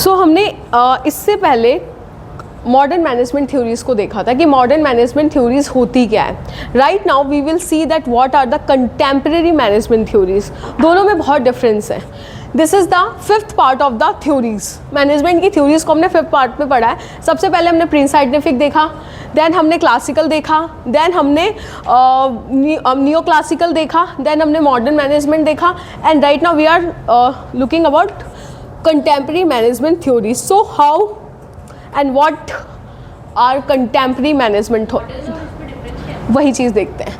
हमने इससे पहले मॉडर्न मैनेजमेंट थ्योरीज को देखा था कि मॉडर्न मैनेजमेंट थ्योरीज होती क्या है. Right now we will see that what are the contemporary management theories. दोनों में बहुत डिफरेंस है. This is the fifth part of the theories. Management की थ्योरीज को हमने फिफ्थ पार्ट में पढ़ा है. सबसे पहले हमने प्री साइंटिफिक देखा, देन हमने क्लासिकल देखा, देन हमने नियो क्लासिकल देखा, देन हमने मॉडर्न मैनेजमेंट देखा, and right now we are looking about contemporary management theories. So how and what are contemporary management वही चीज़ देखते हैं.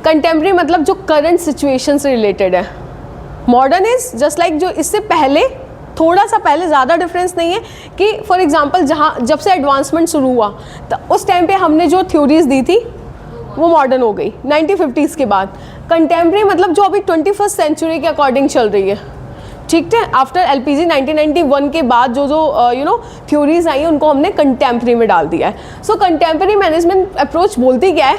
कंटेम्प्रेरी मतलब जो करंट सिचुएशन से रिलेटेड है. मॉडर्न इज जस्ट लाइक जो इससे पहले, थोड़ा सा पहले, ज़्यादा डिफरेंस नहीं है कि फॉर एग्जांपल जहाँ जब से एडवांसमेंट शुरू हुआ तो उस टाइम पे हमने जो थ्योरीज दी थी वो मॉडर्न हो गई 1950s के बाद. कंटेम्प्रेरी मतलब जो अभी 21st सेंचुरी के अकॉर्डिंग चल रही है. ठीक है, आफ्टर एलपीजी 1991 के बाद जो जो थ्योरीज आई हैं उनको हमने कंटेम्प्रेरी में डाल दिया है. सो कंटेम्प्रेरी मैनेजमेंट अप्रोच बोलती क्या है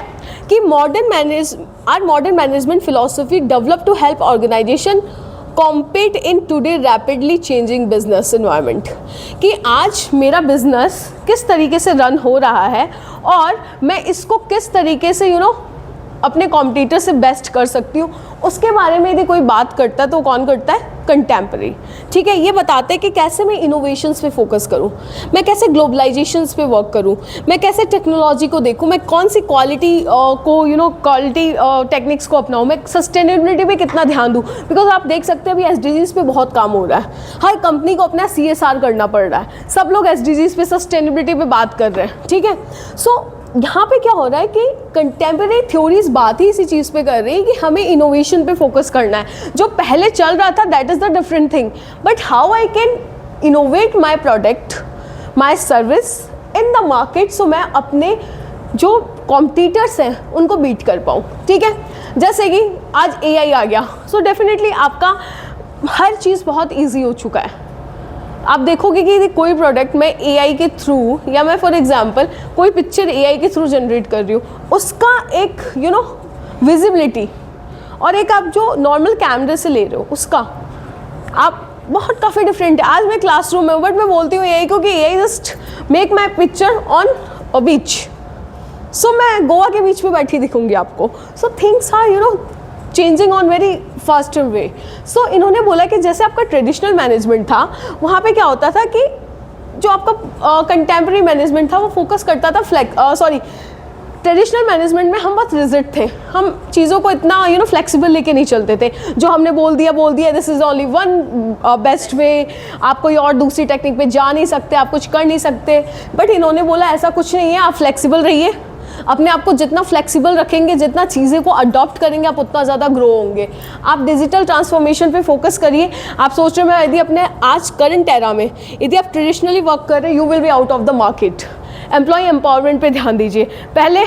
कि modern management philosophy develop to help organisation compete in today rapidly changing business environment. कि आज मेरा बिजनेस किस तरीके से रन हो रहा है और मैं इसको किस तरीके से अपने कॉम्पिटिटर से बेस्ट कर सकती हूँ, उसके बारे में यदि कोई बात करता है तो कौन करता है? कंटेम्प्रेरी. ठीक है, ये बताते हैं कि कैसे मैं इनोवेशंस पे फोकस करूँ, मैं कैसे ग्लोबलाइजेशंस पे वर्क करूँ, मैं कैसे टेक्नोलॉजी को देखूँ, मैं कौन सी क्वालिटी को क्वालिटी टेक्निक्स को अपनाऊँ, मैं सस्टेनेबिलिटी पे कितना ध्यान दूँ. बिकॉज आप देख सकते हैं अभी एसडीजीज पे बहुत काम हो रहा है. हर कंपनी को अपना CSR करना पड़ रहा है. सब लोग एसडीजीज पे सस्टेनेबिलिटी पे बात कर रहे हैं. ठीक है, सो यहाँ पे क्या हो रहा है कि कंटेम्प्रेरी थ्योरीज बात ही इसी चीज़ पे कर रही है कि हमें इनोवेशन पे फोकस करना है. जो पहले चल रहा था that is the different thing, but how I can innovate my product, my service in the market, so मैं अपने जो कॉम्पिटिटर्स हैं उनको बीट कर पाऊँ. ठीक है, जैसे कि आज AI आ गया, सो डेफिनेटली आपका हर चीज़ बहुत ईजी हो चुका है. आप देखोगे कि कोई प्रोडक्ट मैं AI के थ्रू, या मैं फॉर एग्जांपल कोई पिक्चर AI के थ्रू जनरेट कर रही हूँ, उसका एक विजिबिलिटी और एक आप जो नॉर्मल कैमरे से ले रहे हो उसका आप बहुत काफ़ी डिफरेंट है. आज मैं क्लासरूम में हूँ बट मैं बोलती हूँ AI को कि AI just make my picture on a beach, so मैं गोवा के बीच में बैठी दिखूँगी आपको. So things are changing on very faster way. So इन्होंने बोला कि जैसे आपका ट्रेडिशनल मैनेजमेंट था, वहाँ पे क्या होता था कि जो आपका कंटेम्प्रेरी मैनेजमेंट था वो फोकस करता था ट्रेडिशनल मैनेजमेंट में हम बहुत रिजिड थे. हम चीज़ों को इतना फ्लेक्सिबल लेके नहीं चलते थे. जो हमने बोल दिया this is only one best way, आप कोई और दूसरी टेक्निक पे जा नहीं सकते, आप कुछ कर नहीं सकते. बट इन्होंने बोला ऐसा कुछ नहीं है, आप फ्लेक्सिबल रहिए. अपने आप को जितना फ्लेक्सिबल रखेंगे, जितना चीज़ें को अडॉप्ट करेंगे, आप उतना ज़्यादा ग्रो होंगे. आप डिजिटल ट्रांसफॉर्मेशन पे फोकस करिए. आप सोच रहे हो यदि अपने आज करंट एरा में यदि आप ट्रेडिशनली वर्क कर रहे हैं, you will be out of the market. Employ empowerment पे ध्यान दीजिए. पहले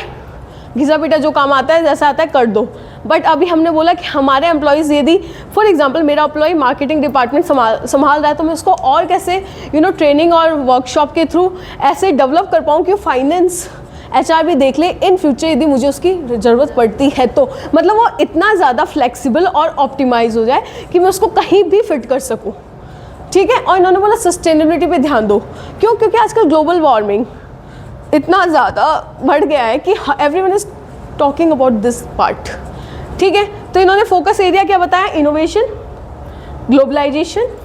घिसा पीटा जो काम आता है जैसा आता है कर दो, बट अभी हमने बोला कि हमारे एम्प्लॉयज़ यदि फॉर एग्जांपल मेरा एम्प्लॉय मार्केटिंग डिपार्टमेंट संभाल रहा है तो मैं उसको और कैसे ट्रेनिंग और वर्कशॉप के थ्रू ऐसे डेवलप कर पाऊँ कि फाइनेंस HR भी देख ले इन फ्यूचर यदि मुझे उसकी ज़रूरत पड़ती है तो. मतलब वो इतना ज़्यादा फ्लेक्सिबल और ऑप्टिमाइज हो जाए कि मैं उसको कहीं भी फिट कर सकूँ. ठीक है, और इन्होंने बोला सस्टेनेबिलिटी पे ध्यान दो. क्यों? क्योंकि आजकल ग्लोबल वार्मिंग इतना ज़्यादा बढ़ गया है कि everyone is talking about this part. ठीक है, तो इन्होंने फोकस एरिया क्या बताया? Innovation, globalisation,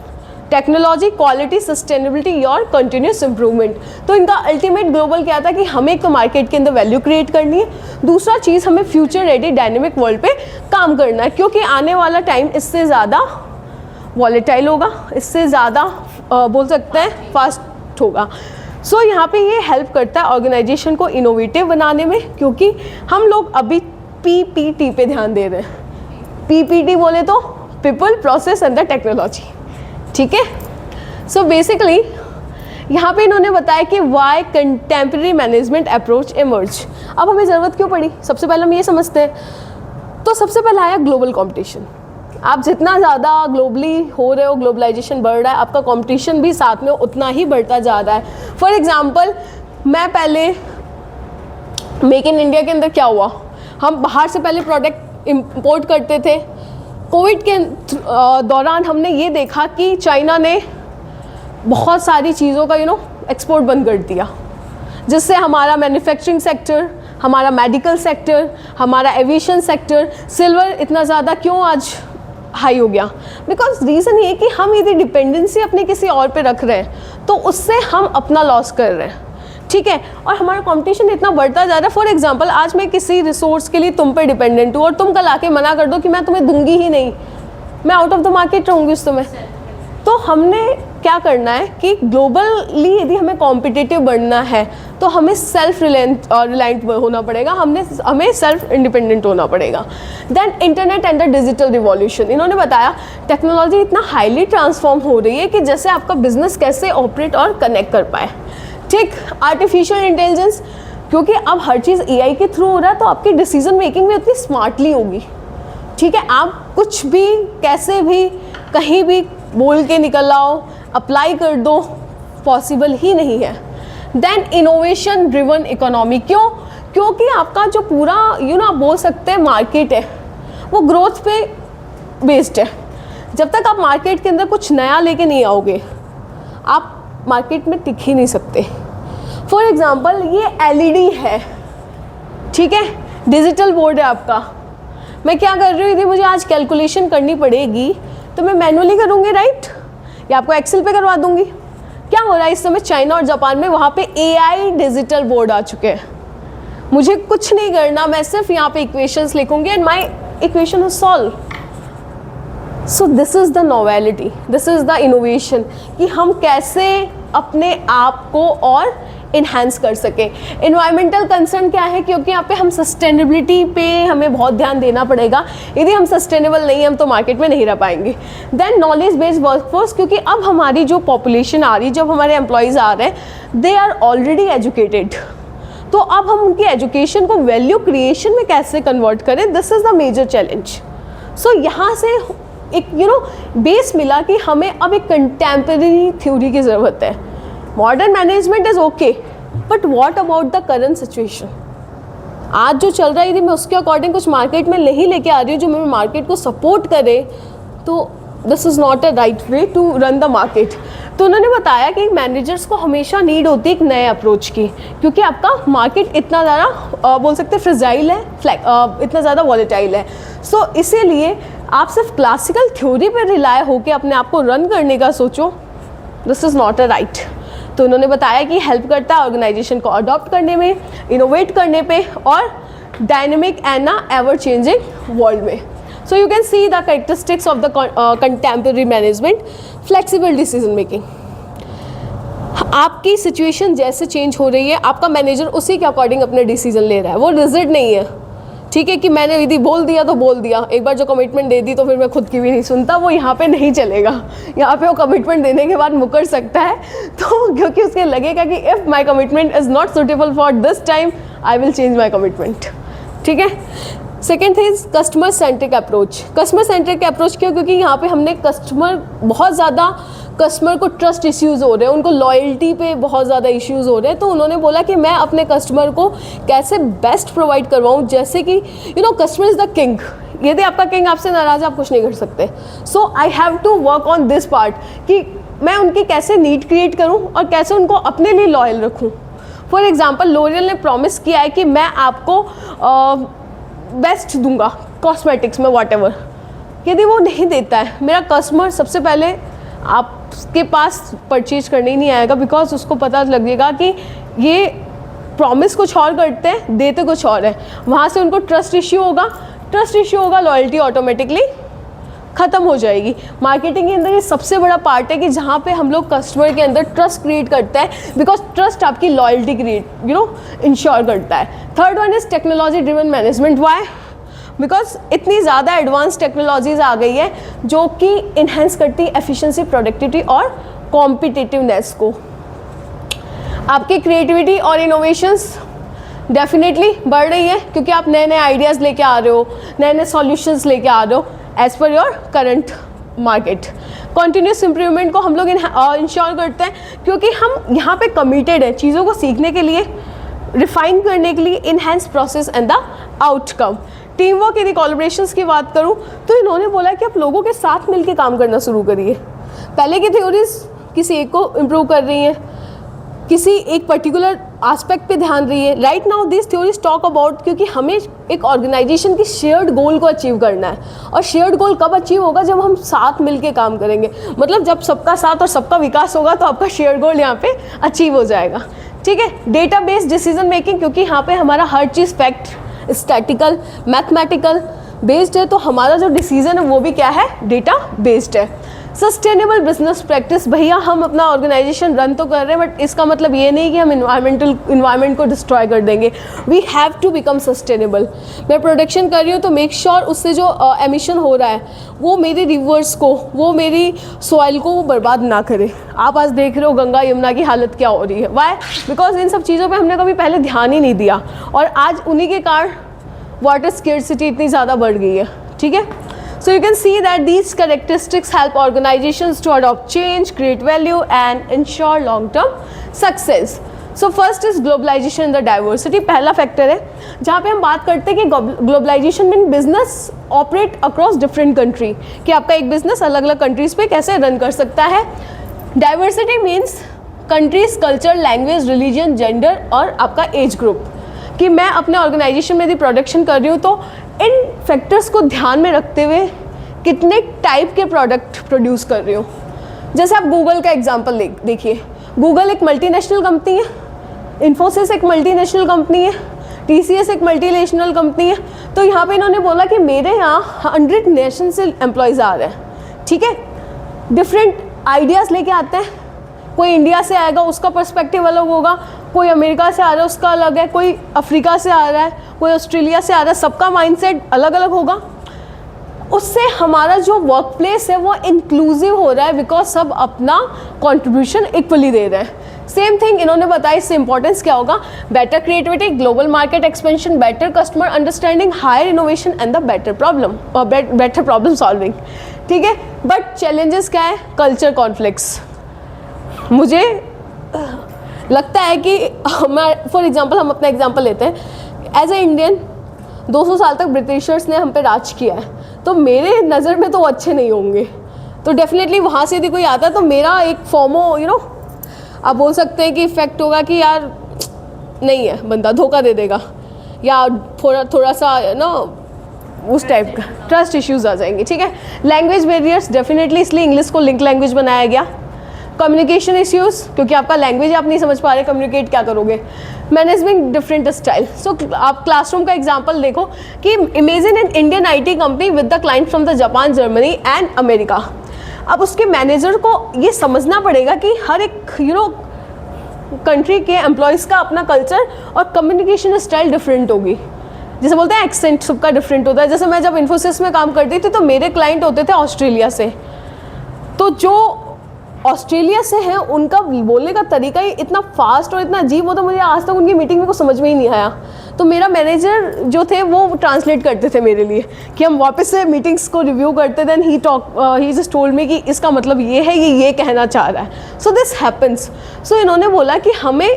technology, quality, sustainability और कंटिन्यूस इंप्रूवमेंट. तो इनका अल्टीमेट ग्लोबल क्या था कि हमें एक तो मार्केट के अंदर वैल्यू क्रिएट करनी है, दूसरा चीज़ हमें फ्यूचर रेडी डायनेमिक वर्ल्ड पे काम करना है, क्योंकि आने वाला टाइम इससे ज़्यादा वॉलेटाइल होगा, इससे ज़्यादा बोल सकते हैं फास्ट होगा. सो यहाँ पे ये हेल्प करता है ऑर्गेनाइजेशन को इनोवेटिव बनाने में, क्योंकि हम लोग अभी PPT पे ध्यान दे रहे हैं. PPT बोले तो people, process and the technology. ठीक है, सो बेसिकली यहाँ पे इन्होंने बताया कि why contemporary management approach emerge. अब हमें ज़रूरत क्यों पड़ी? सबसे पहले हम ये समझते हैं. तो सबसे पहले आया ग्लोबल कंपटीशन. आप जितना ज़्यादा ग्लोबली हो रहे हो, ग्लोबलाइजेशन बढ़ रहा है, आपका कंपटीशन भी साथ में उतना ही बढ़ता जा रहा है. फॉर एग्जांपल मैं पहले मेक इन इंडिया के अंदर क्या हुआ, हम बाहर से पहले प्रोडक्ट इंपोर्ट करते थे. कोविड के दौरान हमने ये देखा कि चाइना ने बहुत सारी चीज़ों का एक्सपोर्ट बंद कर दिया, जिससे हमारा मैन्युफैक्चरिंग सेक्टर, हमारा मेडिकल सेक्टर, हमारा एविएशन सेक्टर, सिल्वर इतना ज़्यादा क्यों आज हाई हो गया? बिकॉज रीज़न ये कि हम यदि डिपेंडेंसी अपने किसी और पे रख रहे हैं तो उससे हम अपना लॉस कर रहे हैं, ठीक है। और हमारा कंपटीशन इतना बढ़ता जा रहा है। फॉर एग्जांपल, आज मैं किसी रिसोर्स के लिए तुम पे डिपेंडेंट हूँ और तुम कल आके मना कर दो कि मैं तुम्हें दूंगी ही नहीं, मैं आउट ऑफ द मार्केट रहूँगी उस समय। तो हमने क्या करना है कि ग्लोबली यदि हमें कॉम्पिटिटिव बनना है तो हमें सेल्फ रिलायंट होना पड़ेगा, हमें सेल्फ इंडिपेंडेंट होना पड़ेगा। Then internet and the digital revolution, इन्होंने बताया टेक्नोलॉजी इतना हाईली ट्रांसफॉर्म हो रही है कि जैसे आपका बिजनेस कैसे ऑपरेट और कनेक्ट कर पाए, ठीक। आर्टिफिशियल इंटेलिजेंस, क्योंकि अब हर चीज़ AI के थ्रू हो रहा है तो आपकी डिसीजन मेकिंग भी उतनी स्मार्टली होगी, ठीक है। आप कुछ भी कैसे भी कहीं भी बोल के निकल आओ, अप्लाई कर दो, पॉसिबल ही नहीं है। देन इनोवेशन ड्रिवन इकोनॉमी, क्योंकि आपका जो पूरा आप बोल सकते हैं मार्केट है वो ग्रोथ पे बेस्ड है। जब तक आप मार्केट के अंदर कुछ नया लेके नहीं आओगे आप मार्केट में टिक ही नहीं सकते। फॉर एग्जाम्पल, ये LED है, ठीक है, डिजिटल बोर्ड है आपका। मैं क्या कर रही हूँ, यदि मुझे आज कैलकुलेशन करनी पड़ेगी तो मैं मैनुअली करूँगी, राइट, या आपको एक्सेल पे करवा दूँगी। क्या हो रहा है इस समय चाइना और जापान में, वहाँ पे AI डिजिटल बोर्ड आ चुके हैं। मुझे कुछ नहीं करना, मैं सिर्फ यहाँ पे इक्वेशंस लिखूँगी and my equation is solve. So this is the novelty, this is the innovation कि हम कैसे अपने आप को और इन्हांस कर सकें। इन्वायरमेंटल कंसर्न क्या है, क्योंकि यहाँ पे हम सस्टेनेबिलिटी पे हमें बहुत ध्यान देना पड़ेगा। यदि हम सस्टेनेबल नहीं हैं हम तो मार्केट में नहीं रह पाएंगे। देन नॉलेज बेस्ड वर्कफोर्स, क्योंकि अब हमारी जो पॉपुलेशन आ रही है, जब हमारे एम्प्लॉयज़ आ रहे हैं, दे आर ऑलरेडी एजुकेटेड, तो अब हम उनकी एजुकेशन को वैल्यू क्रिएशन में कैसे कन्वर्ट करें, this is the major challenge. So यहाँ से एक बेस मिला कि हमें अब एक कंटेम्प्रेरी थ्योरी की ज़रूरत है। Modern management is okay, but what about the current situation? आज जो चल रहा है, यदि मैं उसके अकॉर्डिंग कुछ मार्केट में नहीं लेके आ रही हूँ जो मेरे मार्केट को सपोर्ट करे, तो this is not a right way to run the market. तो उन्होंने बताया कि मैनेजर्स को हमेशा नीड होती है एक नए अप्रोच की, क्योंकि आपका मार्केट इतना ज़्यादा बोल सकते हैं फ्रेजाइल है, इतना ज़्यादा वॉलेटाइल है। सो इसीलिए आप सिर्फ क्लासिकल थ्योरी पर रिलाय होकर अपने आप को रन करने का सोचो, this is not a right. तो उन्होंने बताया कि हेल्प करता है ऑर्गेनाइजेशन को अडॉप्ट करने में, इनोवेट करने पे और dynamic and ever changing world में। So you can see the characteristics of the contemporary management, flexible decision making. आपकी सिचुएशन जैसे चेंज हो रही है, आपका मैनेजर उसी के अकॉर्डिंग अपने डिसीजन ले रहा है, वो रिजिड नहीं है, ठीक है, कि मैंने यदि बोल दिया तो बोल दिया, एक बार जो कमिटमेंट दे दी तो फिर मैं खुद की भी नहीं सुनता, वो यहाँ पे नहीं चलेगा। यहाँ पे वो कमिटमेंट देने के बाद मुकर सकता है, तो क्योंकि उसके लगेगा कि if my commitment is not suitable for this time I will change my commitment, ठीक है। Second thing, customer centric approach. Customer centric approach क्यों? क्योंकि यहाँ पे हमने बहुत ज़्यादा कस्टमर को ट्रस्ट इश्यूज़ हो रहे हैं, उनको लॉयल्टी पे बहुत ज़्यादा इश्यूज़ हो रहे हैं। तो उन्होंने बोला कि मैं अपने कस्टमर को कैसे बेस्ट प्रोवाइड करवाऊँ, जैसे कि कस्टमर इज़ द किंग। यदि आपका किंग आपसे नाराज़ है आप कुछ नहीं कर सकते। So I have to work on this part कि मैं उनकी कैसे नीड क्रिएट करूँ और कैसे उनको अपने लिए लॉयल रखूँ। फॉर एग्ज़ाम्पल, लोरियल ने प्रॉमिस किया है कि मैं आपको बेस्ट दूंगा कॉस्मेटिक्स में, व्हाटएवर। यदि वो नहीं देता है, मेरा कस्टमर सबसे पहले आपके पास परचेज करने ही नहीं आएगा, बिकॉज उसको पता लगेगा कि ये प्रॉमिस कुछ और करते हैं, देते कुछ और है। वहाँ से उनको ट्रस्ट इश्यू होगा, लॉयल्टी ऑटोमेटिकली ख़त्म हो जाएगी। मार्केटिंग के अंदर ये सबसे बड़ा पार्ट है कि जहाँ पे हम लोग कस्टमर के अंदर ट्रस्ट क्रिएट करते हैं, बिकॉज ट्रस्ट आपकी लॉयल्टी क्रिएट इंश्योर करता है। Third one is technology driven management. Why? Because इतनी ज़्यादा एडवांस टेक्नोलॉजीज आ गई है जो कि इन्हेंस करती है एफिशिएंसी, प्रोडक्टिविटी और कॉम्पिटिटिवनेस को। आपकी क्रिएटिविटी और इनोवेशंस डेफिनेटली बढ़ रही है, क्योंकि आप नए नए आइडियाज़ लेके आ रहे हो, नए नए सॉल्यूशंस लेके आ रहे हो as per your current market. Continuous improvement को हम लोग इंश्योर करते हैं, क्योंकि हम यहाँ पे कमिटेड हैं चीज़ों को सीखने के लिए, रिफाइन करने के लिए, enhance process and the outcome. Team work, यदि कोलैबोरेशंस की बात करूँ तो इन्होंने बोला कि आप लोगों के साथ मिलकर काम करना शुरू करिए। पहले की थ्योरीज किसी एक को इम्प्रूव कर रही हैं, किसी एक पर्टिकुलर एस्पेक्ट पे ध्यान रही है। Right now this theories talk about, क्योंकि हमें एक ऑर्गेनाइजेशन की शेयर्ड गोल को अचीव करना है, और शेयर्ड गोल कब अचीव होगा, जब हम साथ मिलके काम करेंगे। मतलब जब सबका साथ और सबका विकास होगा तो आपका शेयर्ड गोल यहाँ पे अचीव हो जाएगा। ठीक है, डेटा बेस्ड डिसीजन मेकिंग, क्योंकि यहाँ पे हमारा हर चीज़ फैक्ट, स्टैटिकल, मैथमेटिकल बेस्ड है, तो हमारा जो डिसीजन है वो भी क्या है, डेटा बेस्ड है। सस्टेनेबल बिजनेस प्रैक्टिस, भैया हम अपना ऑर्गेनाइजेशन रन तो कर रहे हैं, बट इसका मतलब ये नहीं कि हम इन्वायरमेंट को डिस्ट्रॉय कर देंगे। We have to become sustainable. मैं प्रोडक्शन कर रही हूँ तो मेक श्योर उससे जो एमिशन हो रहा है वो मेरे रिवर्स को, वो मेरी सॉइल को वो बर्बाद ना करे। आप आज देख रहे हो गंगा यमुना की हालत क्या हो रही है, वाई? बिकॉज इन सब चीज़ों पर हमने कभी पहले ध्यान ही नहीं दिया, और आज उन्हीं के कारण वाटर स्केर्सिटी इतनी ज़्यादा बढ़ गई है। ठीक है, so you can see that these characteristics help organizations to adopt change, create value and ensure long term success. So first is globalization and the diversity. पहला फैक्टर है जहाँ पे हम बात करते हैं कि ग्लोबलाइजेशन में business operate across different country, कि आपका एक बिजनेस अलग अलग कंट्रीज पे कैसे रन कर सकता है। Diversity means countries, culture, language, religion, gender और आपका एज ग्रुप, कि मैं अपने ऑर्गेनाइजेशन में यदि प्रोडक्शन कर रही हूँ तो इन फैक्टर्स को ध्यान में रखते हुए कितने टाइप के प्रोडक्ट प्रोड्यूस कर रही हूँ। जैसे आप गूगल का एग्जांपल देखिए, गूगल एक मल्टीनेशनल कंपनी है, इन्फोसिस एक मल्टीनेशनल कंपनी है, टीसीएस एक मल्टीनेशनल कंपनी है। तो यहाँ पे इन्होंने बोला कि मेरे यहाँ 100 नेशन से एम्प्लॉयज़ आ रहे हैं। ठीक है, डिफरेंट आइडियाज़ लेके आते हैं, कोई इंडिया से आएगा उसका पर्सपेक्टिव अलग होगा, कोई अमेरिका से आ रहा है उसका अलग है, कोई अफ्रीका से आ रहा है, कोई ऑस्ट्रेलिया से आ रहा है, सबका माइंडसेट अलग अलग होगा। उससे हमारा जो वर्क प्लेस है वो इंक्लूसिव हो रहा है, बिकॉज सब अपना कंट्रीब्यूशन इक्वली दे रहे हैं। सेम थिंग इन्होंने बताया, इससे इंपॉर्टेंस क्या होगा, better creativity, global market expansion, better customer understanding, higher innovation and the better problem solving. ठीक है, बट चैलेंजेस क्या है, कल्चर कॉन्फ्लिक्ट्स। मुझे लगता है कि मैं फॉर एग्जांपल, हम अपना एग्जांपल लेते हैं, एज ए इंडियन 200 साल तक ब्रिटिशर्स ने हम पे राज किया है, तो मेरे नज़र में तो वो अच्छे नहीं होंगे। तो डेफिनेटली वहाँ से यदि कोई आता है तो मेरा एक फॉर्मो आप बोल सकते हैं कि इफेक्ट होगा कि यार नहीं है, बंदा धोखा दे देगा, या थोड़ा सा उस टाइप का ट्रस्ट इश्यूज आ जाएंगे। ठीक है, लैंग्वेज बैरियर्स, डेफिनेटली इसलिए इंग्लिश को लिंक लैंग्वेज बनाया गया। कम्युनिकेशन इश्यूज, क्योंकि आपका लैंग्वेज आप नहीं समझ पा रहे, कम्युनिकेट क्या करोगे। मैनेजमेंट डिफरेंट स्टाइल, सो आप क्लासरूम का एग्जांपल देखो कि imagine an Indian IT company with the client from the Japan, Germany and America. अब उसके मैनेजर को ये समझना पड़ेगा कि हर एक कंट्री के एम्प्लॉयज़ का अपना कल्चर और कम्युनिकेशन स्टाइल डिफरेंट होगी। जैसे बोलते हैं एक्सेंट सबका डिफरेंट होता है। जैसे मैं जब इन्फोसिस में काम करती थी तो मेरे क्लाइंट होते थे ऑस्ट्रेलिया से, तो जो ऑस्ट्रेलिया से हैं उनका बोलने का तरीका ही इतना फास्ट और इतना अजीब होता, मुझे आज तक उनकी मीटिंग में कुछ समझ में ही नहीं आया। तो मेरा मैनेजर जो थे वो ट्रांसलेट करते थे मेरे लिए, कि हम वापस से मीटिंग्स को रिव्यू करते, then he just told me कि इसका मतलब ये है, ये कहना चाह रहा है। So this happens. सो इन्होंने बोला कि हमें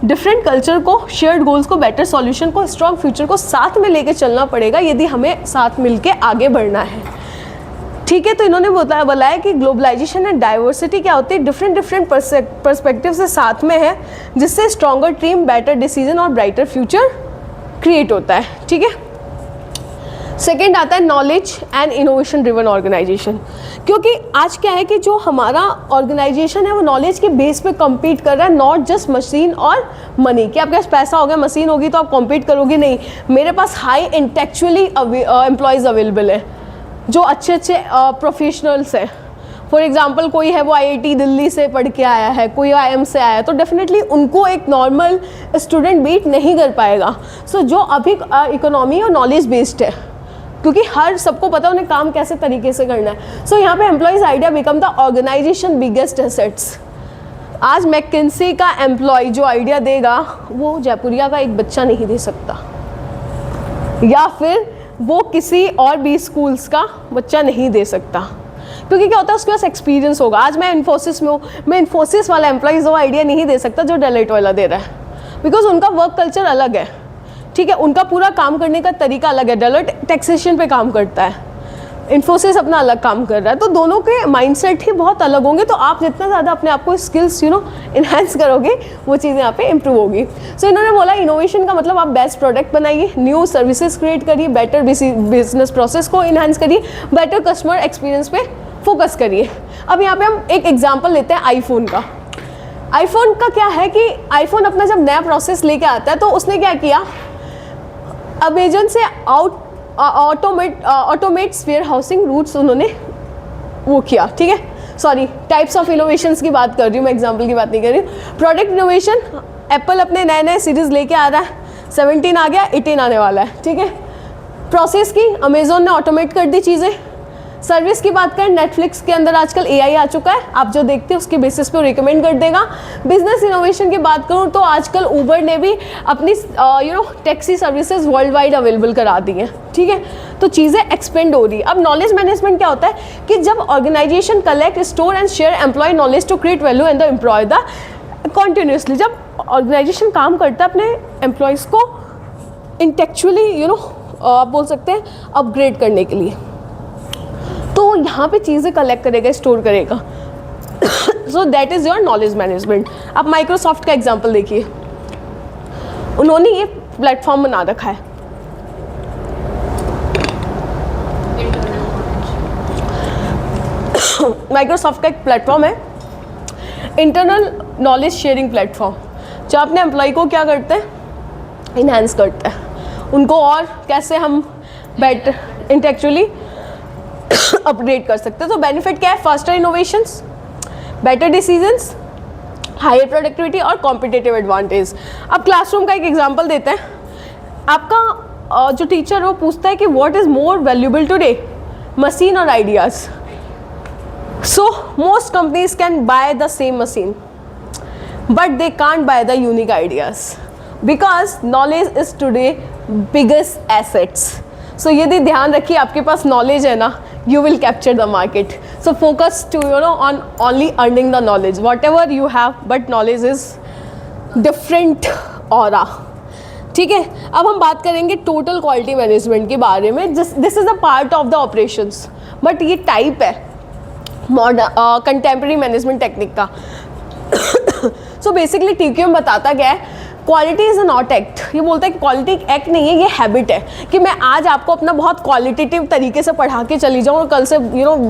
डिफरेंट कल्चर को, शेयर्ड गोल्स को, बेटर सॉल्यूशन को, स्ट्रॉन्ग फ्यूचर को साथ में लेके चलना पड़ेगा यदि हमें साथ मिलके आगे बढ़ना है। ठीक है, तो इन्होंने बताया कि ग्लोबलाइजेशन एंड डाइवर्सिटी क्या होती है, डिफरेंट पर्सपेक्टिव से साथ में है, जिससे स्ट्रॉन्गर टीम, बेटर डिसीजन और ब्राइटर फ्यूचर क्रिएट होता है। ठीक है, सेकेंड आता है knowledge and innovation driven organisation, क्योंकि आज क्या है कि जो हमारा ऑर्गेनाइजेशन है वो नॉलेज के बेस पे कम्पीट कर रहा है, नॉट जस्ट मशीन और मनी, कि आपके पास पैसा हो गया, मशीन होगी तो आप कम्पीट करोगे, नहीं। मेरे पास हाई इंटेलेक्चुअली एम्प्लॉयज़ अवेलेबल है जो अच्छे प्रोफेशनल्स हैं। फॉर एग्जांपल कोई है वो आईआईटी दिल्ली से पढ़ के आया है, कोई आईएम से आया है, तो डेफिनेटली उनको एक नॉर्मल स्टूडेंट बीट नहीं कर पाएगा। सो जो अभी इकोनॉमी और नॉलेज बेस्ड है, क्योंकि हर सबको पता है उन्हें काम कैसे तरीके से करना है। सो यहाँ पे employees idea become the organisation biggest assets. आज मैकिंसी का एम्प्लॉय जो आइडिया देगा वो जयपुरिया का एक बच्चा नहीं दे सकता, या फिर वो किसी और भी स्कूल्स का बच्चा नहीं दे सकता, क्योंकि क्या होता है उसके पास एक्सपीरियंस होगा। आज मैं इन्फोसिस में हूँ, मैं इन्फोसिस वाला एम्प्लॉइज़ वो आइडिया नहीं दे सकता जो डेलोइट वाला दे रहा है, बिकॉज उनका वर्क कल्चर अलग है। ठीक है, उनका पूरा काम करने का तरीका अलग है। डेलोइट टैक्सेशन पे काम करता है, इन्फोसिस अपना अलग काम कर रहा है, तो दोनों के माइंडसेट ही बहुत अलग होंगे। तो आप जितना ज़्यादा अपने आप को स्किल्स इन्हेंस करोगे, वो चीज़ें यहाँ पे इंप्रूव होगी। सो इन्होंने बोला इनोवेशन का मतलब आप बेस्ट प्रोडक्ट बनाइए, न्यू सर्विसेज क्रिएट करिए, बेटर बिजनेस प्रोसेस को इन्हांस करिए, बेटर कस्टमर एक्सपीरियंस पे फोकस करिए। अब यहाँ पे हम एक एग्जाम्पल लेते हैं आईफोन का। आईफोन का क्या है कि आईफोन अपना जब नया प्रोसेस लेके आता है तो उसने क्या किया, अमेजन से ऑटोमेट्स वेयर हाउसिंग रूट्स उन्होंने वो किया, ठीक है। सॉरी, टाइप्स ऑफ इनोवेशंस की बात कर रही हूँ मैं, एग्जांपल की बात नहीं कर रही हूँ। प्रोडक्ट इनोवेशन, एप्पल अपने नए नए सीरीज़ लेके आ रहा है, 17 आ गया, 18 आने वाला है, ठीक है। प्रोसेस की अमेजोन ने ऑटोमेट कर दी चीज़ें। सर्विस की बात करें, नेटफ्लिक्स के अंदर आजकल एआई आ चुका है, आप जो देखते हैं उसके बेसिस पे वो रिकमेंड कर देगा। बिजनेस इनोवेशन की बात करूँ तो आजकल उबर ने भी अपनी taxi services world wide available करा दी हैं, ठीक है। तो चीज़ें एक्सपेंड हो रही है। अब नॉलेज मैनेजमेंट क्या होता है कि जब organisation collect, store and share employ knowledge to create value and the employ the continuously. जब ऑर्गेनाइजेशन काम करता है अपने एम्प्लॉयज़ को इंटेलेक्चुअली आप बोल सकते हैं अपग्रेड करने के लिए, तो यहाँ पे चीज़ें कलेक्ट करेगा, स्टोर करेगा। So that is your knowledge management. आप माइक्रोसॉफ्ट का एग्जांपल देखिए, उन्होंने ये प्लेटफॉर्म बना रखा है। माइक्रोसॉफ्ट का एक प्लेटफॉर्म है, इंटरनल नॉलेज शेयरिंग प्लेटफॉर्म, जो अपने एम्प्लॉय को क्या करते हैं, इन्हांस करते हैं उनको, और कैसे हम बेटर इंटेलेक्चुअली अपग्रेड कर सकते हैं। तो बेनिफिट क्या है, faster innovations, better decisions, higher productivity और कॉम्पिटिटिव एडवांटेज। अब क्लासरूम का एक एग्जांपल देते हैं। आपका जो टीचर है वो पूछता है कि what is more valuable today, machine और ideas. So most companies can buy the same machine but they can't buy the unique ideas because knowledge is today biggest assets. So यदि ध्यान रखिए आपके पास नॉलेज है ना, you will capture the market. So focus to on only earning the knowledge, whatever you have, but knowledge is different aura, ठीक है। अब हम बात करेंगे टोटल क्वालिटी मैनेजमेंट के बारे में। This is a part of the operations, but ये टाइप है मॉडर्न कंटेम्प्रेरी मैनेजमेंट टेक्निक का। सो बेसिकली TQM बताता क्या है, quality is a not act. ये बोलता है कि क्वालिटी एक एक्ट नहीं है, ये हैबिट है। कि मैं आज आपको अपना बहुत क्वालिटेटिव तरीके से पढ़ा के चली जाऊँ और कल से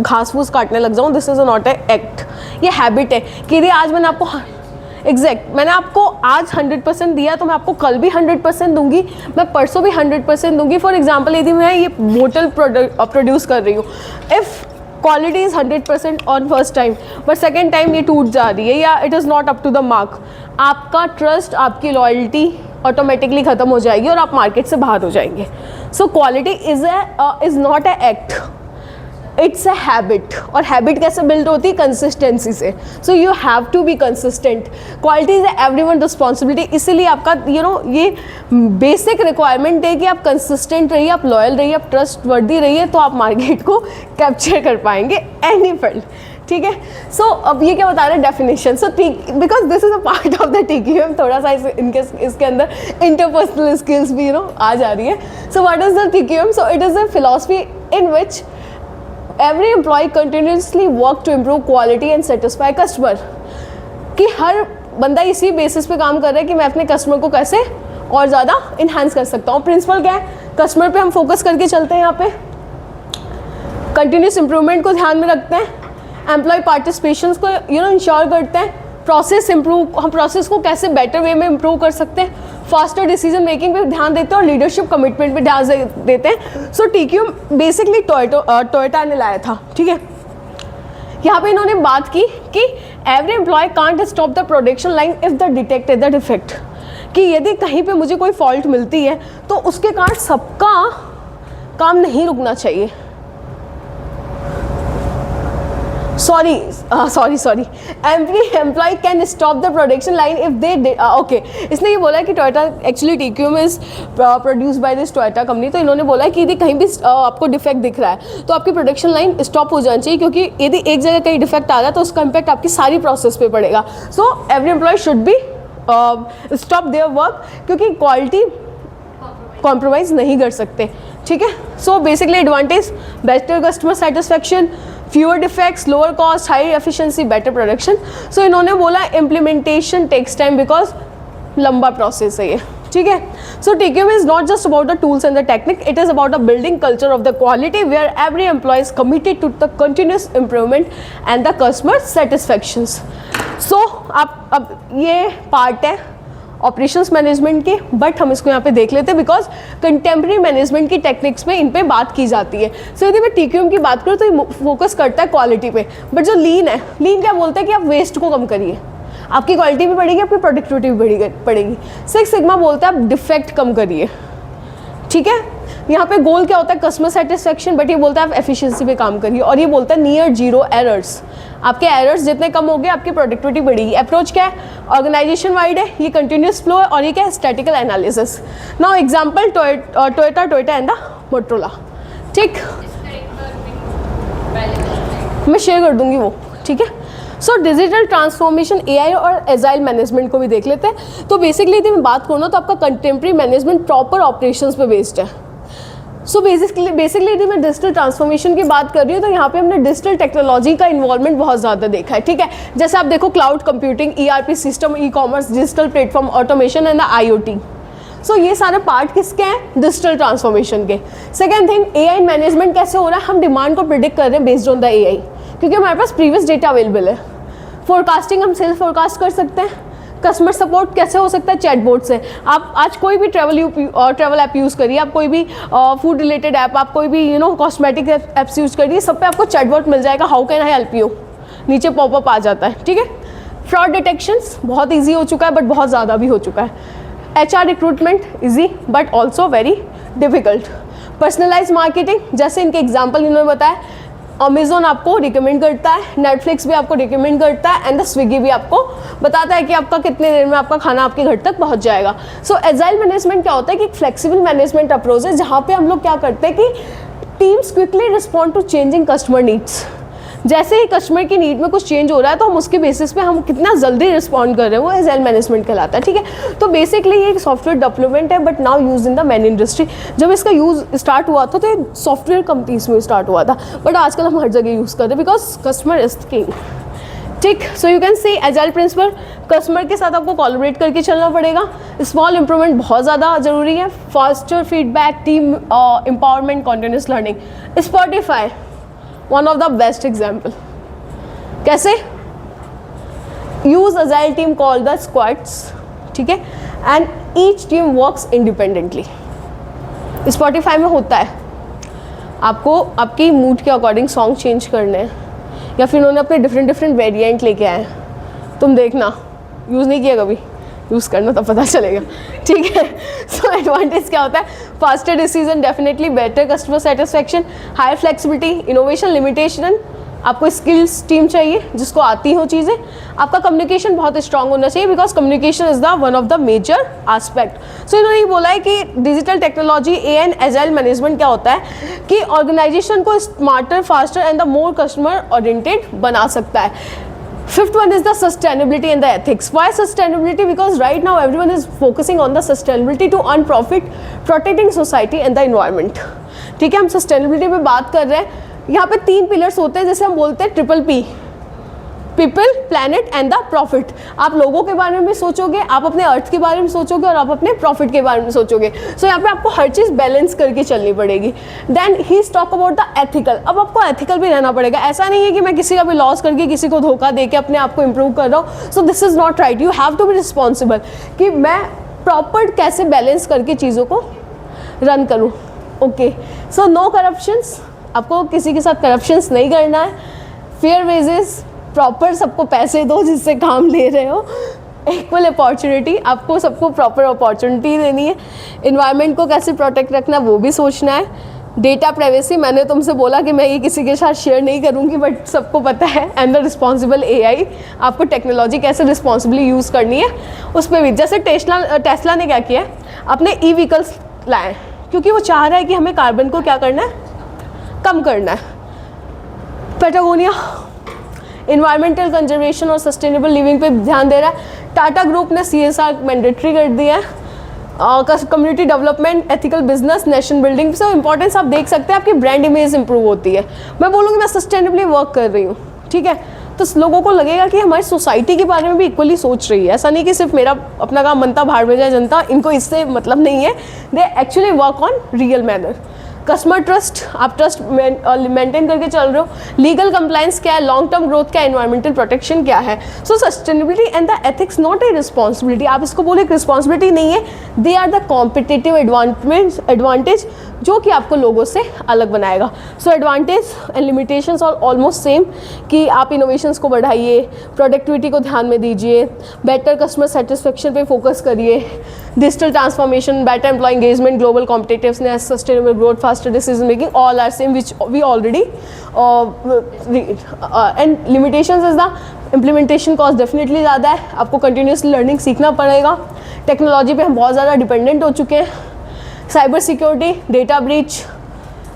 घास फूस काटने लग जाऊँ, this is a not a act, ये हैबिट है। कि यदि आज मैंने आपको मैंने आपको आज 100% दिया तो मैं आपको कल भी 100% दूंगी, मैं परसों भी 100% दूंगी। फॉर एग्जाम्पल यदि मैं ये बोतल प्रोड्यूस कर रही हूँ, if quality is 100% on first time, but second time ये टूट जा रही है या it is not up to the mark, आपका ट्रस्ट, आपकी लॉयल्टी ऑटोमेटिकली ख़त्म हो जाएगी और आप मार्केट से बाहर हो जाएंगे। So quality is not a act, it's a habit. और हैबिट कैसे बिल्ड होती है, कंसिस्टेंसी से। So you have to be consistent. Quality is everyone responsibility, इसीलिए आपका ये बेसिक रिक्वायरमेंट है कि आप कंसिस्टेंट रहिए, आप लॉयल रहिए, आप ट्रस्ट वर्दी रहिए, तो आप मार्केट को कैप्चर कर पाएंगे एनी फील्ड, ठीक है। सो अब ये क्या बता रहे हैं definition. So because this is a part of the TQM, थोड़ा सा इसके अंदर इंटरपर्सनल स्किल्स भी आ जा रही है। So what is the TQM? So it is a philosophy in which every employee continuously work to improve quality and satisfy customer। कि हर बंदा इसी बेसिस पे काम कर रहा है कि मैं अपने कस्टमर को कैसे और ज़्यादा इन्हांस कर सकता हूँ। प्रिंसिपल क्या है, कस्टमर पे हम फोकस करके चलते हैं, यहाँ पे कंटिन्यूस इंप्रूवमेंट को ध्यान में रखते हैं, एम्प्लॉय पार्टिसिपेशन को इंश्योर करते हैं, प्रोसेस इंप्रूव, हम प्रोसेस को कैसे बेटर वे में इंप्रूव कर सकते हैं, फास्टर डिसीजन मेकिंग पे ध्यान देते हैं और लीडरशिप कमिटमेंट पे ध्यान देते हैं। सो TQM बेसिकली टोयोटा ने लाया था, ठीक है। यहाँ पे इन्होंने बात की कि every employ can't stop the production line if the detected the defect. कि यदि कहीं पे मुझे कोई फॉल्ट मिलती है तो उसके कारण सबका काम नहीं रुकना चाहिए। Sorry every employ can stop the production line if they okay. इसने ये बोला है कि Toyota actually TQM is produce by this Toyota company. तो इन्होंने बोला है कि यदि कहीं भी आपको डिफेक्ट दिख रहा है तो आपकी प्रोडक्शन लाइन स्टॉप हो जानी चाहिए, क्योंकि यदि एक जगह कहीं डिफेक्ट आ रहा है तो उसका इम्पैक्ट आपकी सारी प्रोसेस पे पड़ेगा। So every employee should be stop their work, क्योंकि क्वालिटी कॉम्प्रोमाइज़ नहीं कर सकते। ठीक है. So basically advantage, better customer satisfaction, fewer defects, lower cost, high efficiency, better production. So इन्होंने बोला इम्प्लीमेंटेशन टेक्स टाइम बिकॉज लंबा प्रोसेस है ये. ठीक है. So TQM is not just about the tools and the technique, it is about the building culture of the quality where every employ is committed to the continuous improvement and the customer satisfactions. So आप अब ये part है operations management के, but हम इसको यहाँ पे देख लेते हैं बिकॉज कंटेम्प्रेरी मैनेजमेंट की टेक्निक्स में इन पे बात की जाती है. सो यदि मैं TQM की बात करूँ तो ये फोकस करता है क्वालिटी पे, बट जो लीन है, लीन क्या बोलता है कि आप वेस्ट को कम करिए, आपकी क्वालिटी भी बढ़ेगी, आपकी प्रोडक्टिविटी भी बढ़ेगी. सिक्स सिग्मा बोलता है आप डिफेक्ट कम करिए. ठीक है. यहाँ पे गोल क्या होता है, कस्टमर सेटिस्फैक्शन, बट ये बोलता है आप एफिशिएंसी पे काम करिए, और ये बोलता है नियर जीरो एरर्स. आपके एरर्स जितने कम होंगे आपकी प्रोडक्टिविटी बढ़ेगी. अप्रोच क्या है, ऑर्गेनाइजेशन वाइड है, ये कंटिन्यूस फ्लो है, और ये क्या है, statistical analysis. Now example Toyota and the Motorola. ठीक, मैं शेयर कर दूंगी वो. ठीक है. सो डिजिटल ट्रांसफॉर्मेशन, AI और एजाइल मैनेजमेंट को भी देख लेते हैं. तो बेसिकली यदि मैं बात करूँ ना तो आपका कंटेम्प्रेरी मैनेजमेंट प्रॉपर ऑपरेशंस पे बेस्ड है. सो बेसिकली यदि मैं डिजिटल ट्रांसफॉर्मेशन की बात कर रही हूँ तो यहाँ पे हमने डिजिटल टेक्नोलॉजी का इन्वॉल्वमेंट बहुत ज़्यादा देखा है. ठीक है. जैसे आप देखो cloud computing, ERP system, ecommerce, digital platform, automation and the IoT. So ये सारे पार्ट किसके हैं, डिजिटल ट्रांसफॉर्मेशन के. सेकेंड थिंग, AI मैनेजमेंट कैसे हो रहा है, हम डिमांड को प्रिडिक्ट कर रहे हैं बेस्ड ऑन द AI, क्योंकि हमारे पास प्रीवियस डेटा अवेलेबल है. फोरकास्टिंग, हम सेल्फ फोरकास्ट कर सकते हैं. कस्टमर सपोर्ट कैसे हो सकता है, चैटबॉट से. आप आज कोई भी ट्रैवल ऐप यूज़ करिए, आप कोई भी फूड रिलेटेड ऐप, आप कोई भी कॉस्मेटिक ऐप्स यूज़ करिए, सब पे आपको चैटबॉट मिल जाएगा. How can I help you, नीचे पॉपअप आ जाता है. ठीक है. फ्रॉड डिटेक्शंस बहुत ईजी हो चुका है, बट बहुत ज़्यादा भी हो चुका है. HR recruitment easy but also very difficult. Personalise marketing, जैसे इनके एग्जाम्पल इन्होंने बताया, अमेजोन आपको रिकमेंड करता है, नेटफ्लिक्स भी आपको रिकमेंड करता है, एंड द स्विगी भी आपको बताता है कि आपका कितने देर में आपका खाना आपके घर तक पहुंच जाएगा. सो एजाइल मैनेजमेंट क्या होता है कि एक फ्लेक्सिबल मैनेजमेंट अप्रोच है, जहाँ पे हम लोग क्या करते हैं कि teams quickly respond to changing customer needs. जैसे ही कस्टमर की नीड में कुछ चेंज हो रहा है तो हम उसके बेसिस पे हम कितना जल्दी रिस्पॉन्ड कर रहे हैं, वो एजाइल मैनेजमेंट कहलाता है. ठीक है. तो बेसिकली ये एक सॉफ्टवेयर डेवलपमेंट है, but now use in the man industry. जब इसका यूज़ स्टार्ट हुआ था तो ये सॉफ्टवेयर कंपनीज में स्टार्ट हुआ था, बट आजकल हम हर जगह यूज़ कर रहे हैं बिकॉज कस्टमर इज किंग. ठीक. So you can see agile principle, customer के साथ आपको कोलैबोरेट करके चलना पड़ेगा. स्मॉल इंप्रूवमेंट बहुत ज़्यादा जरूरी है. Faster feedback, team empowerment, continuous learning. Spotify one of the best example. कैसे, use agile team call the squads. ठीक है. And each team works independently. Spotify में होता है, आपको आपकी मूड के अकॉर्डिंग सॉन्ग चेंज करने हैं, या फिर उन्होंने अपने डिफरेंट वेरिएंट लेके आए हैं. तुम देखना, यूज़ नहीं किया कभी, यूज़ करना तब पता चलेगा. ठीक है. सो एडवांटेज क्या होता है, faster decision, definitely better customer satisfaction, higher flexibility, innovation, limitation. आपको स्किल्स टीम चाहिए जिसको आती हो चीज़ें. आपका कम्युनिकेशन बहुत स्ट्रांग होना चाहिए because communication is the one of the major aspect. So इन्होंने ये बोला है कि digital technology, AI and agile management क्या होता है कि ऑर्गेनाइजेशन को smarter, faster and the more customer oriented बना सकता है. Fifth one is the sustainability and the ethics. Why sustainability? Because right now everyone is focusing on the sustainability to earn profit, protecting society and the environment. ठीक है. हम sustainability पे बात कर रहे हैं. यहाँ पे 3 पिलर्स होते हैं, जैसे हम बोलते हैं PPP, people, planet and the profit. आप लोगों के बारे में सोचोगे, आप अपने अर्थ के बारे में सोचोगे, और आप अपने प्रॉफिट के बारे में सोचोगे. सो यहाँ पे आपको हर चीज़ बैलेंस करके चलनी पड़ेगी. Then he talk about the ethical. अब आपको एथिकल भी रहना पड़ेगा. ऐसा नहीं है कि मैं किसी का भी लॉस करके, किसी को धोखा दे के अपने आप को इम्प्रूव कर रहा हूँ. So this is not right. You have to be responsible कि मैं प्रॉपर कैसे बैलेंस करके चीज़ों को रन करूँ. ओके. सो नो करप्शंस, आपको किसी के साथ करप्शंस नहीं करना है. फेयर वेजेस, प्रॉपर सबको पैसे दो जिससे काम ले रहे हो. इक्वल अपॉर्चुनिटी, आपको सबको प्रॉपर अपॉर्चुनिटी देनी है. इन्वायरमेंट को कैसे प्रोटेक्ट रखना वो भी सोचना है. डेटा प्राइवेसी, मैंने तुमसे बोला कि मैं ये किसी के साथ शेयर नहीं करूँगी, बट सबको पता है. एंड द रिस्पॉन्सिबल AI, आपको टेक्नोलॉजी कैसे रिस्पॉन्सिबली यूज़ करनी है उस पर भी. जैसे टेस्ला ने क्या किया, अपने ई-व्हीकल्स लाए क्योंकि वो चाह रहा है कि हमें कार्बन को क्या करना है, कम करना है. पैटागोनिया इन्वायरमेंटल कंजर्वेशन और सस्टेनेबल लिविंग पे ध्यान दे रहा है. टाटा ग्रुप ने CSR मैंडेटरी कर दिया है. Community development, ethical business, nation building, सब इंपॉर्टेंस आप देख सकते हैं, आपकी ब्रांड इमेज इंप्रूव होती है। मैं बोलूँगी मैं सस्टेनेबली वर्क कर रही हूँ, ठीक है, तो लोगों को लगेगा कि हमारी सोसाइटी के बारे में भी इक्वली सोच रही है। ऐसा नहीं कि सिर्फ मेरा अपना काम बनता भाड़ में जाए जनता, इनको इससे मतलब नहीं है, they actually work on real manner. Customer trust, आप ट्रस्ट मेंटेन करके चल रहे हो। लीगल कंप्लायंस क्या है, लॉन्ग टर्म ग्रोथ क्या है, एनवायरमेंटल प्रोटेक्शन क्या है। So sustainability and the ethics not a responsibility, आप इसको बोले एक रिस्पॉन्सिबिलिटी नहीं है, they are the competitive advantage जो कि आपको लोगों से अलग बनाएगा। So advantage and limitations are almost same, कि आप इनोवेशंस को बढ़ाइए, प्रोडक्टिविटी को ध्यान में दीजिए, बेटर कस्टमर सेटिस्फेक्शन पे फोकस करिए, digital transformation, better employ engagement, global competitiveness, sustainable growth, faster decision making, all are same which we already read. And limitations is the implementation cost definitely ज़्यादा है, आपको continuously learning सीखना पड़ेगा। Technology पे हम बहुत ज़्यादा डिपेंडेंट हो चुके हैं। Cyber security, data breach,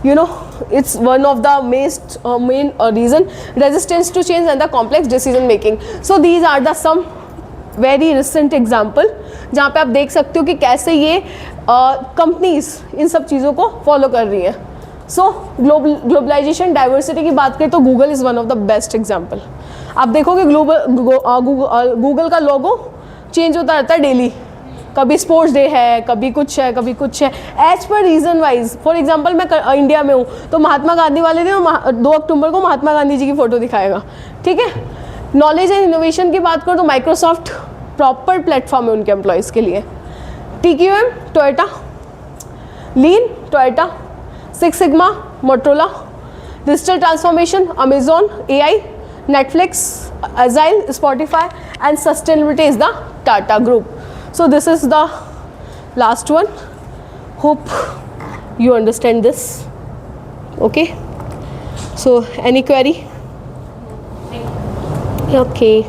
you know, it's one of the main reason, resistance to change and the complex decision making. So these are the some very recent example जहाँ पे आप देख सकते हो कि कैसे ये कंपनीज इन सब चीज़ों को फॉलो कर रही हैं। सो ग्लोबलाइजेशन, डाइवर्सिटी की बात करें तो Google is one of the best example. आप देखोगे गूगल का लोगो चेंज होता रहता है डेली, कभी स्पोर्ट्स डे है, कभी कुछ है, कभी कुछ है, as per region wise. For example मैं इंडिया में हूँ तो महात्मा गांधी वाले दिन 2 अक्टूबर को महात्मा गांधी जी की फ़ोटो दिखाएगा, ठीक है। नॉलेज एंड इनोवेशन की बात करूँ तो माइक्रोसॉफ्ट प्रॉपर प्लेटफॉर्म है उनके एम्प्लॉयज़ के लिए। TQM Toyota, lean Toyota, 6 sigma Motorola, digital transformation Amazon, AI, Netflix, Agile, Spotify, and sustainability is the Tata Group. So this is the last one. Hope you understand this. Okay. So any query? Okay.